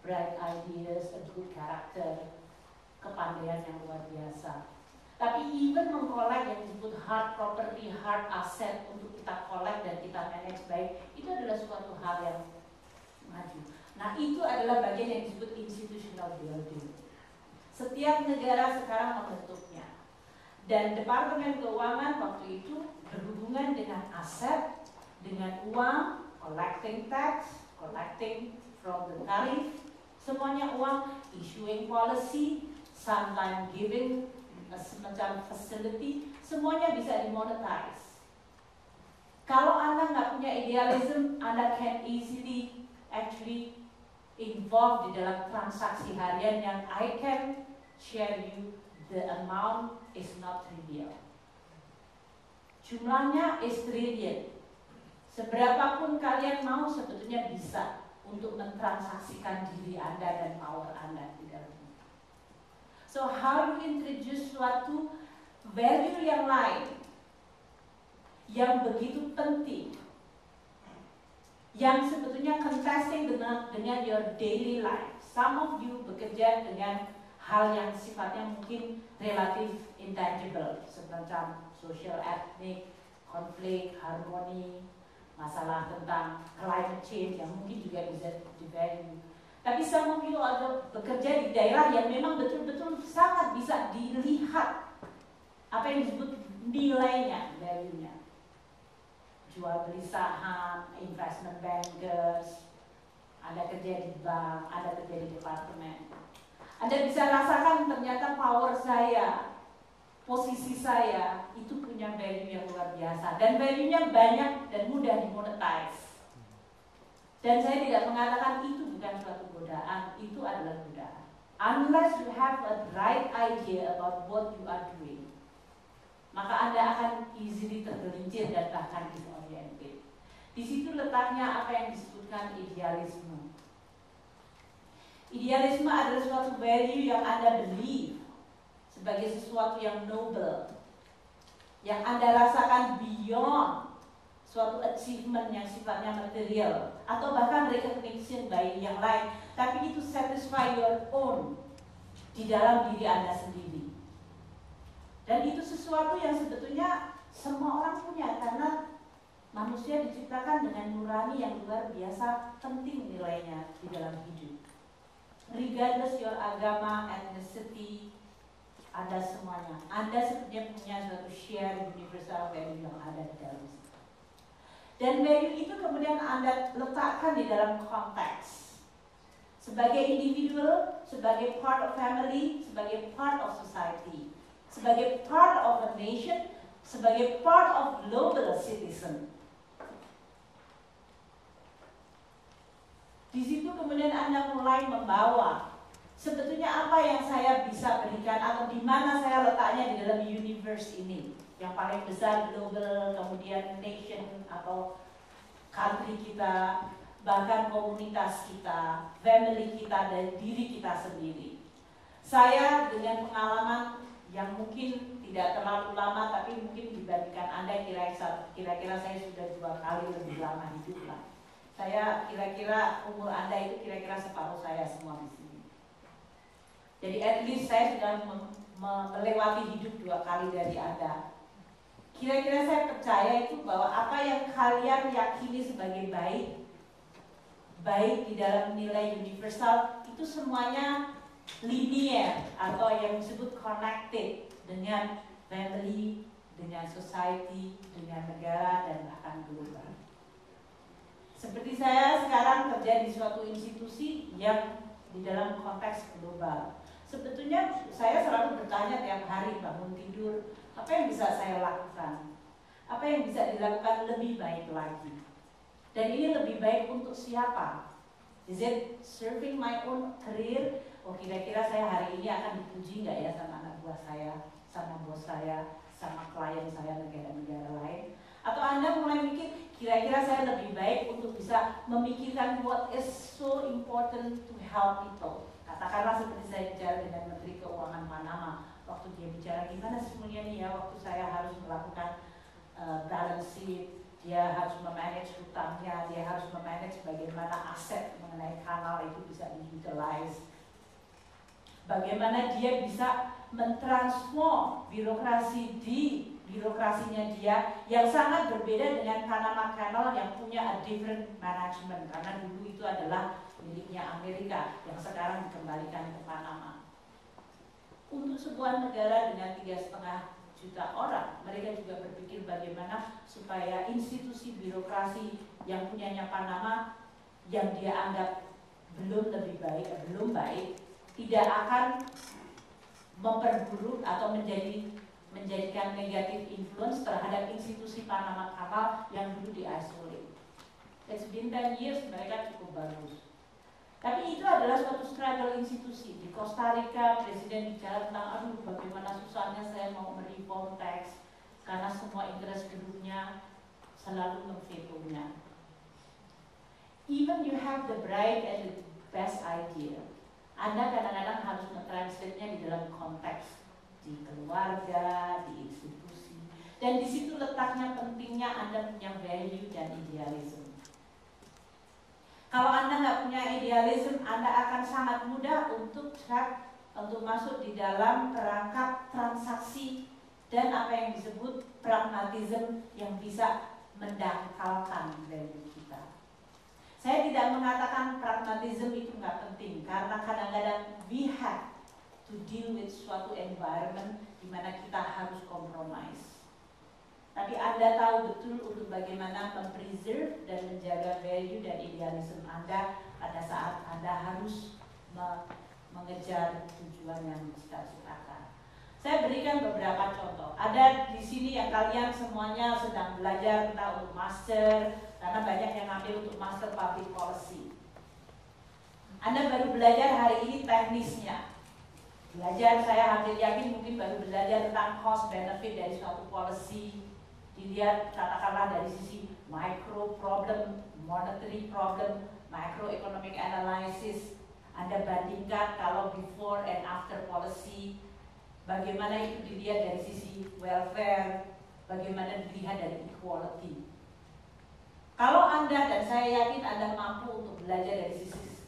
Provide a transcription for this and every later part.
bright ideas, a good character, kepandaian yang luar biasa. Tapi even mengkolek yang disebut hard property, hard asset untuk kita kolek dan kita manage baik, itu adalah suatu hal yang maju. Nah, itu adalah bagian yang disebut institutional building. Setiap negara sekarang membentuknya. Dan Departemen Keuangan waktu itu berhubungan dengan aset, dengan uang, collecting tax, collecting from the tariff, semuanya uang, issuing policy, sometimes giving semacam facility, semuanya bisa dimonetize. Kalau Anda nggak punya idealism, Anda can easily actually involved di dalam transaksi harian yang I can share you the amount is not trivial. Jumlahnya is trillion. Seberapapun kalian mau sebetulnya bisa untuk mentransaksikan diri Anda dan power Anda di dalamnya. So how you introduce suatu value yang lain yang begitu penting, yang sebetulnya contrasting dengan your daily life. Some of you bekerja dengan hal yang sifatnya mungkin relatif intangible, semacam social ethnic, konflik, harmoni, masalah tentang climate change yang mungkin juga bisa di-value. Tapi some of you ada bekerja di daerah yang memang betul-betul sangat bisa dilihat apa yang disebut nilainya, value-nya. Jual beli saham, investment bankers, Anda kerja di bank, Anda kerja di departemen. Anda bisa rasakan ternyata power saya, posisi saya itu punya value yang luar biasa. Dan value-nya banyak dan mudah dimonetize. Dan saya tidak mengatakan itu bukan suatu godaan, itu adalah godaan. Unless you have a right idea about what you are doing, maka Anda akan easily tergelincir dan bahkan disoriented. Di situ letaknya apa yang disebutkan idealisme. Idealisme adalah suatu value yang Anda believe sebagai sesuatu yang noble, yang Anda rasakan beyond suatu achievement yang sifatnya material atau bahkan recognition by yang lain, tapi itu satisfy your own di dalam diri Anda sendiri. Dan itu sesuatu yang sebetulnya semua orang punya karena manusia diciptakan dengan nurani yang luar biasa penting nilainya di dalam hidup. Regardless your agama, ethnicity, Anda semuanya, Anda sebetulnya punya suatu share universal value yang ada di dalam situ. Dan value itu kemudian Anda letakkan di dalam konteks. Sebagai individual, sebagai part of family, sebagai part of society, sebagai part of a nation, sebagai part of global citizen. Di situ kemudian Anda mulai membawa sebetulnya apa yang saya bisa berikan atau di mana saya letaknya di dalam universe ini. Yang paling besar global, kemudian nation atau country kita, bahkan komunitas kita, family kita, dan diri kita sendiri. Saya dengan pengalaman yang mungkin tidak terlalu lama, tapi mungkin dibandingkan Anda kira-kira saya sudah 2 kali lebih lama hidup lah. Saya kira-kira umur Anda itu kira-kira separuh saya semua di sini. Jadi at least saya sudah melewati hidup 2 kali dari Anda. Kira-kira saya percaya itu bahwa apa yang kalian yakini sebagai baik di dalam nilai universal itu semuanya linear atau yang disebut connected dengan family, dengan society, dengan negara dan bahkan global. Seperti saya sekarang kerja di suatu institusi yang di dalam konteks global. Sebetulnya saya selalu bertanya tiap hari bangun tidur, apa yang bisa saya lakukan? Apa yang bisa dilakukan lebih baik lagi? Dan ini lebih baik untuk siapa? Is it serving my own career? Oh kira-kira saya hari ini akan dipuji nggak ya sama anak buah saya, sama bos saya, sama klien saya negara-negara lain? Atau Anda mulai mikir, kira-kira saya lebih baik untuk bisa memikirkan what is so important to help people. Katakanlah seperti saya bicara dengan Menteri Keuangan Panama, waktu dia bicara gimana sebenarnya nih ya waktu saya harus melakukan balance sheet, dia harus memanage hutangnya, dia harus memanage bagaimana aset mengenai kanal itu bisa di-utilize. Bagaimana dia bisa mentransform birokrasi di birokrasinya dia yang sangat berbeda dengan Panama Canal yang punya a different management, karena dulu itu adalah miliknya Amerika yang sekarang dikembalikan ke Panama. Untuk sebuah negara dengan 3,5 juta orang, mereka juga berpikir bagaimana supaya institusi birokrasi yang punyanya Panama yang dia anggap belum baik, tidak akan memperburuk atau menjadikan negatif influence terhadap institusi Panama Canal yang dulu diisolate. It's been 10 years, mereka cukup bagus. Tapi itu adalah suatu struggle institusi. Di Costa Rica, Presiden bicara tentang, aduh bagaimana susahnya saya mau mereform tax, karena semua interest grupnya selalu memvetonya. Even you have the bright and the best idea, Anda kadang-kadang harus mentranslate-nya di dalam konteks, di keluarga, di institusi. Dan di situ letaknya pentingnya Anda punya value dan idealism. Kalau Anda nggak punya idealism, Anda akan sangat mudah untuk masuk di dalam perangkap transaksi dan apa yang disebut pragmatism yang bisa mendangkalkan value kita. Saya tidak mengatakan pragmatism itu nggak penting, karena kadang-kadang we have to deal with suatu environment di mana kita harus compromise. Tapi Anda tahu betul untuk bagaimana mempreserve dan menjaga value dan idealism Anda pada saat Anda harus mengejar tujuan yang dicita-citakan. Saya berikan beberapa contoh. Ada di sini yang kalian semuanya sedang belajar tentang untuk master, karena banyak yang ambil untuk master public policy. Anda baru belajar hari ini teknisnya. Belajar, saya hampir yakin mungkin baru belajar tentang cost benefit dari suatu policy. Dilihat katakanlah dari sisi micro problem, monetary problem, macroeconomic analysis. Anda bandingkan kalau before and after policy, bagaimana itu dilihat dari sisi welfare, bagaimana dilihat dari equality. Kalau Anda, dan saya yakin Anda mampu untuk belajar dari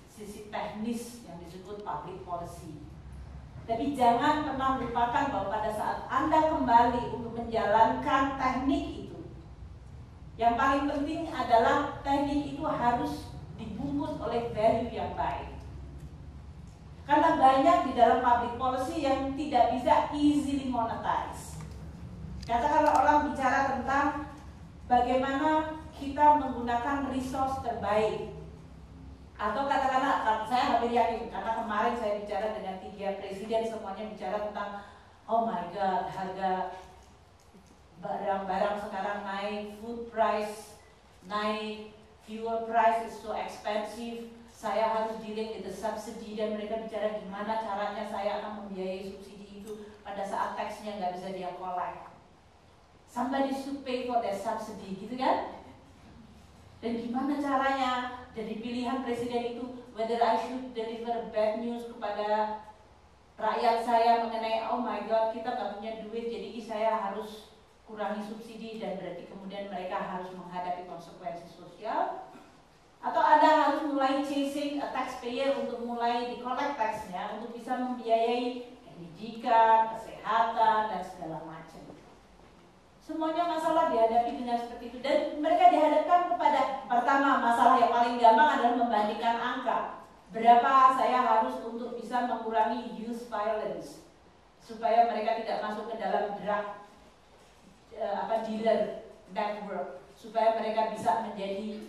sisi teknis yang disebut public policy. Tapi jangan pernah lupakan bahwa pada saat Anda kembali untuk menjalankan teknik itu, yang paling penting adalah teknik itu harus dibungkus oleh value yang baik. Karena banyak di dalam public policy yang tidak bisa easily monetize. Katakanlah orang bicara tentang bagaimana kita menggunakan resource terbaik. Atau katakanlah, saya hampir yakin, karena kemarin saya bicara dengan 3 presiden, semuanya bicara tentang, oh my god, harga barang-barang sekarang naik, food price naik, fuel price is so expensive, saya harus dealing with the subsidy, dan mereka bicara gimana caranya saya akan membiayai subsidi itu pada saat taxnya nggak bisa dia collect. Somebody should pay for their subsidy, gitu kan? Dan gimana caranya? Jadi pilihan presiden itu, whether I should deliver bad news kepada rakyat saya mengenai, oh my god, kita nggak punya duit, jadi saya harus kurangi subsidi, dan berarti kemudian mereka harus menghadapi konsekuensi sosial. Atau Anda harus mulai chasing a taxpayer untuk mulai di-collect tax-nya untuk bisa membiayai pendidikan, kesehatan, dan segala macam. Semuanya masalah dihadapi dengan seperti itu, dan mereka dihadapkan kepada, pertama, masalah yang paling gampang adalah membandingkan angka. Berapa saya harus untuk bisa mengurangi youth violence supaya mereka tidak masuk ke dalam drug dealer network, supaya mereka bisa menjadi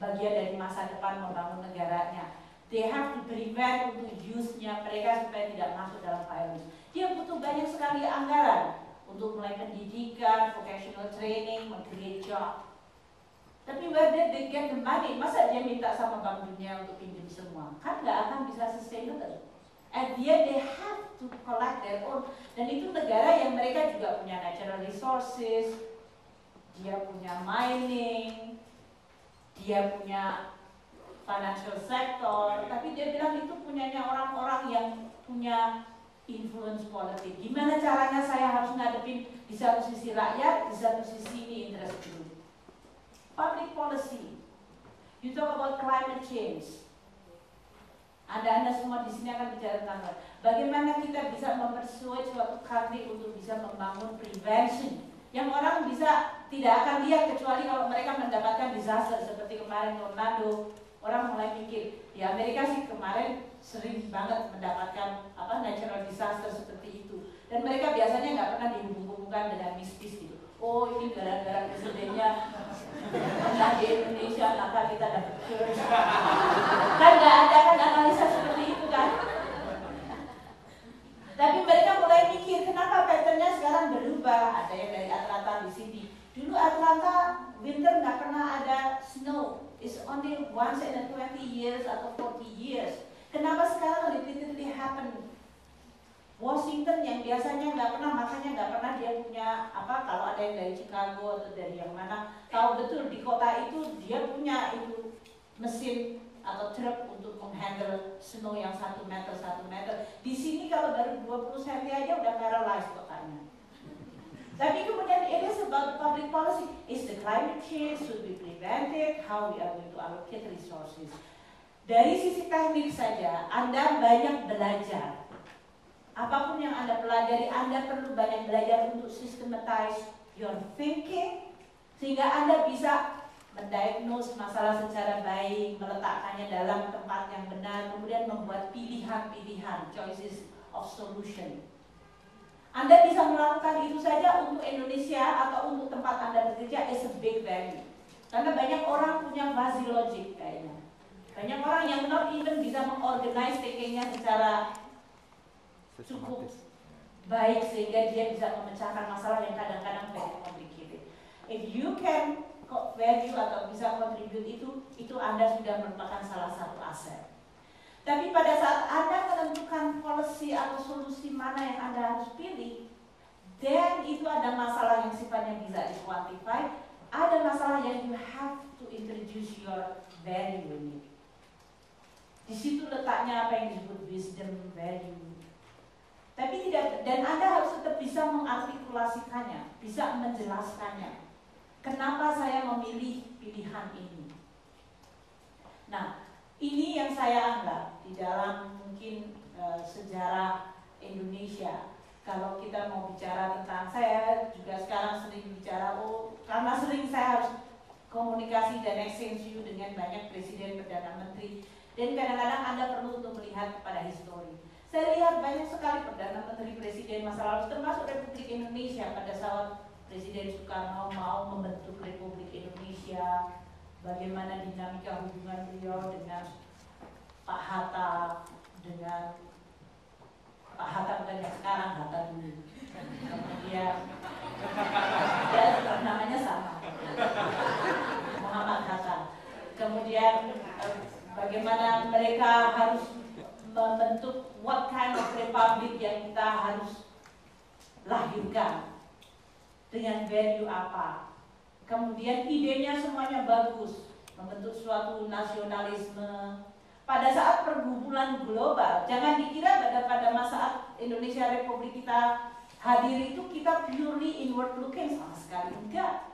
bagian dari masa depan membangun negaranya. They have to prevent untuk youth-nya mereka supaya tidak masuk dalam violence. Dia butuh banyak sekali anggaran untuk mulai pendidikan, vocational training, meng-create job. Tapi where did they get the money? Masa dia minta sama Bank Dunia untuk pinjam semua? Kan nggak akan bisa sustainable. At the end they have to collect their own. Dan itu negara yang mereka juga punya natural resources, dia punya mining, dia punya financial sector, tapi dia bilang itu punyanya orang-orang yang punya influence politik. Gimana caranya saya harus ngadepin di satu sisi rakyat, di satu sisi ini interest group. Public policy. You talk about climate change. Anda semua di sini akan bicara tentang bagaimana kita bisa mempersuade suatu country untuk bisa membangun prevention yang orang bisa tidak akan lihat kecuali kalau mereka mendapatkan disaster seperti kemarin tornado. Orang mulai mikir di Amerika sih kemarin sering banget mendapatkan natural disaster seperti itu, dan mereka biasanya nggak pernah dihubung-hubungkan dengan mistis gitu. Oh ini gara-gara presidennya pernah di Indonesia maka kita dapat curse. Kan nggak ada kan analisa seperti itu kan. Tapi mereka mulai mikir kenapa patternnya sekarang berubah. Ada yang dari Atlanta di sini. Dulu Atlanta winter nggak pernah ada snow. It's only once in a 20 years atau 40 years. Kenapa sekarang repeatedly happen? Washington yang biasanya nggak pernah dia punya kalau ada yang dari Chicago atau dari yang mana tahu betul di kota itu dia punya itu mesin atau truk untuk menghandle snow yang 1 meter. Di sini kalau baru 20 cm aja udah paralyzed kotanya. Tapi kemudian it is about public policy. Is the climate change should be prevented? How we are going to allocate resources? Dari sisi teknik saja, Anda banyak belajar. Apapun yang Anda pelajari, Anda perlu banyak belajar untuk systematize your thinking, sehingga Anda bisa mendiagnose masalah secara baik, meletakkannya dalam tempat yang benar, kemudian membuat pilihan-pilihan, choices of solution. Anda bisa melakukan itu saja untuk Indonesia atau untuk tempat Anda bekerja is a big value. Karena banyak orang punya fuzzy logic kayaknya. Banyak orang yang not even bisa mengorganize thinkingnya secara cukup baik sehingga dia bisa memecahkan masalah yang kadang-kadang very complicated. If you can value atau bisa contribute itu Anda sudah merupakan salah satu aset. Tapi pada saat Anda menentukan policy atau solusi mana yang Anda harus pilih, then itu ada masalah yang sifatnya bisa di-quantify, ada masalah yang you have to introduce your value in it. Di situ letaknya apa yang disebut wisdom value. Tapi tidak, dan Anda harus tetap bisa mengartikulasikannya, bisa menjelaskannya. Kenapa saya memilih pilihan ini? Nah, ini yang saya anggap di dalam mungkin sejarah Indonesia. Kalau kita mau bicara tentang, saya juga sekarang sering bicara, karena sering saya harus komunikasi dan exchange view dengan banyak presiden, perdana menteri, dan kadang-kadang Anda perlu untuk melihat kepada histori. Saya lihat banyak sekali Perdana Menteri Presiden masa lalu, termasuk Republik Indonesia pada saat Presiden Soekarno mau membentuk Republik Indonesia, bagaimana dinamika hubungan beliau dengan Pak Hatta, dengan Pak Hatta bukan yang sekarang, Hatta dulu. Kemudian, ya namanya sama, Muhammad Hatta. Kemudian bagaimana mereka harus membentuk what kind of republic yang kita harus lahirkan dengan value apa. Kemudian idenya semuanya bagus, membentuk suatu nasionalisme. Pada saat pergumulan global, jangan dikira pada masa Indonesia Republik kita hadir itu kita purely inward looking, sama sekali enggak.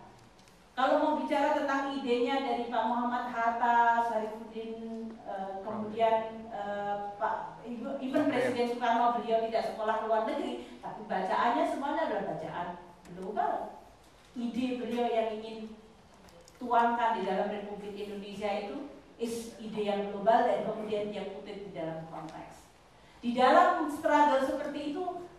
Kalau mau bicara tentang idenya dari Pak Muhammad Hatta, Sarifuddin, kemudian Pak, even Presiden Soekarno, beliau tidak sekolah ke luar negeri, tapi bacaannya semuanya adalah bacaan global. Ide beliau yang ingin tuangkan di dalam Republik Indonesia itu is ide yang global dan kemudian dia kutip di dalam konteks. Di dalam struggle seperti itu,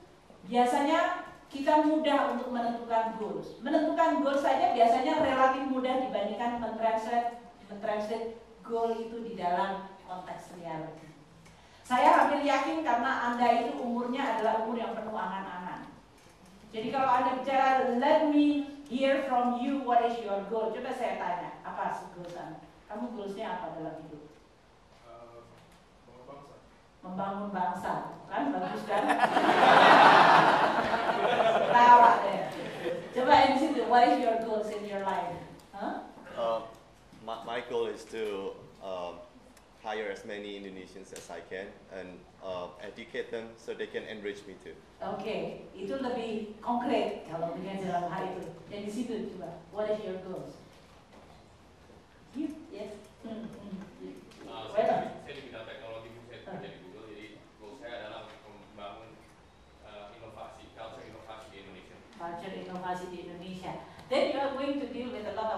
biasanya kita mudah untuk menentukan goals. Menentukan goals saja biasanya relatif mudah dibandingkan mentranslate goal itu di dalam konteks reality. Saya hampir yakin karena Anda itu umurnya adalah umur yang penuh angan-angan. Jadi kalau Anda bicara, let me hear from you what is your goal. Coba saya tanya, apa goals Anda? Kamu goalsnya apa dalam hidup? Membangun bangsa, kan bagus kan? Tawa deh. Coba in situ, what is your goals in your life? Huh? My goal is to hire as many Indonesians as I can and educate them so they can enrich me too. Oke, itu lebih konkret kalau dengan dalam hal itu. Dan di situ coba, what is your goals? Yes. Saya di bidang teknologi, saya kerja di Google, jadi goal saya adalah untuk membangun inovasi, culture inovasi di Indonesia. Culture inovasi di Indonesia. Then you are going to deal with a lot of